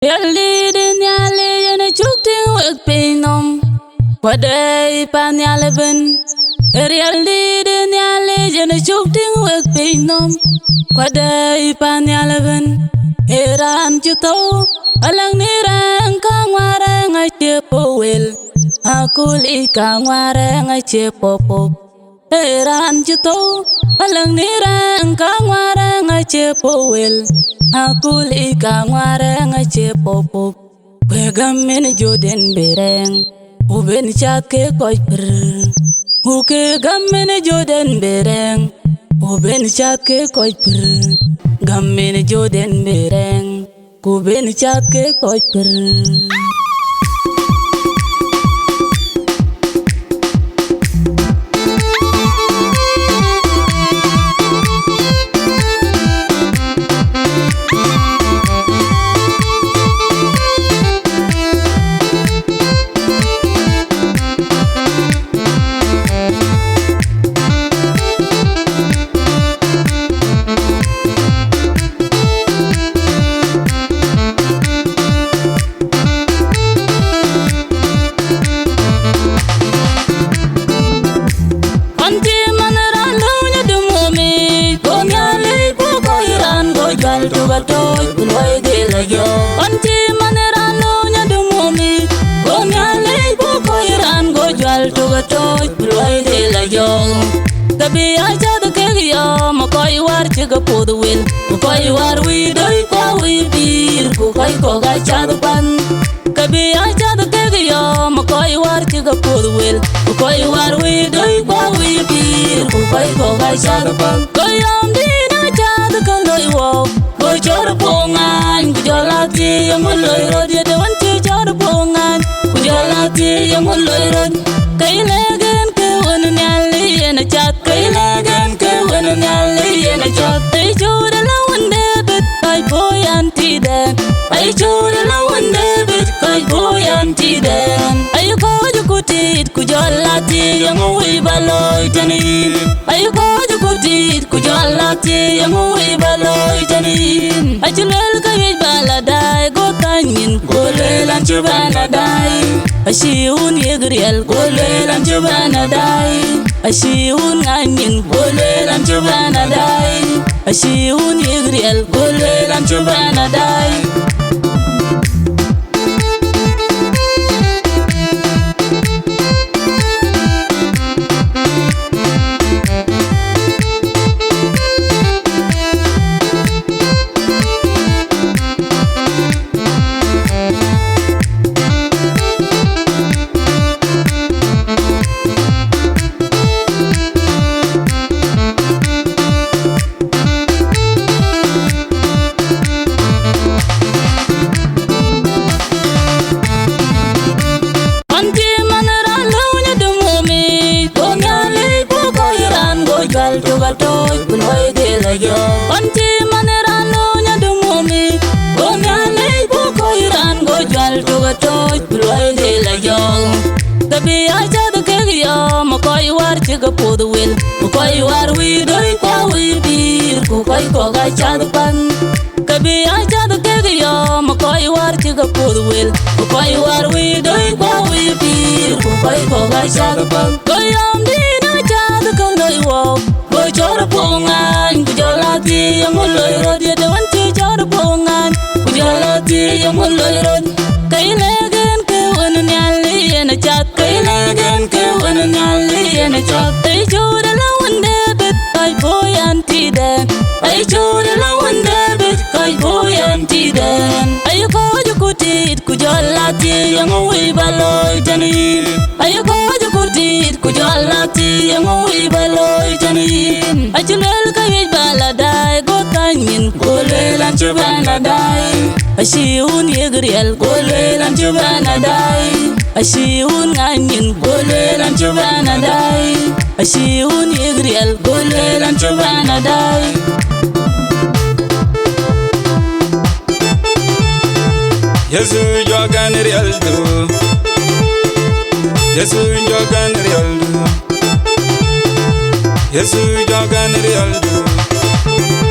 Yalli din yalli yana chukting wek pinom Wadai pan yalben Yalli din yalli yana chukting wek pinom Wadai pan yalben Heran juto alang nirang kang warang ajepo wel Akul ikang warang ajepo pop Heran juto alang nirang kang warang ajepo wel Akul ikang warang ajepo pop Wegamin joden bereng Uben chat ke koi per Uke gamin joden bereng Uben chat ke koi per Gamin joden bereng Kuben chat ke koi per Tugatoy kulway de la yo Anti manerano nya dumomi Gonyale boko iran gojal tugatoy kulway de la yo Tabi aja de kegyo makoy war chiga podu wil Makoy war wi doy kwa wi bir Kukoy koga chadu pan Kabi aja de kegyo makoy war chiga podu wil Makoy war wi doy kwa wi bir Kukoy koga chadu pan Koyam dina chadu kaloy wo Chora pongan kujalati yang mulai rod ya dewan chora pongan kujalati yang mulai rod kailagan ke wan nyali na chat kailagan ke wan nyali na chat ai chora lawan debit kai boyan tiden ai chora lawan debit kai boyan tiden ayo ko jukutit kujalati yang ui baloi tani ayo ko jukutit kujalati yang ui baloi tani Ajulel kawij baladai go kanyin Gole lanchu baladai Ashiun yegriel Gole lanchu baladai Ashiun anyin Gole lanchu baladai Ashiun yegriel Gole lanchu baladai Tugatoy kulway de la yo Anti manerano nya dumomi Gonyale boko iran gojal tugatoy kulway de la yo Tabi aja de kegyo makoy war chiga podu wil Makoy war wi doy kwa wi bir Kukoy koga chadu pan Kabi aja de kegyo makoy war chiga podu wil Makoy war wi doy kwa wi bir Kukoy koga chadu pan Koyam dina chadu kaloy wo Chora pongan kujalati yang mulai rod ya dewan chora pongan kujalati yang mulai rod kailagan ke wan nyali na chat kailagan ke wan nyali na chat ai chora lawan debit kai boyan tiden ai chora lawan debit kai boyan tiden ayo ko jukutit kujalati yang ui baloi tani ayo ko jukutit kujalati yang ui baloi tani Ajulel kawij baladai go kanyin Gole lanchu baladai Ashiun yegriel Gole lanchu baladai Ashiun anyin Gole lanchu baladai Ashiun yegriel Gole lanchu baladai Yesu jogan real do Yesu jogan real do Yesu jogan real do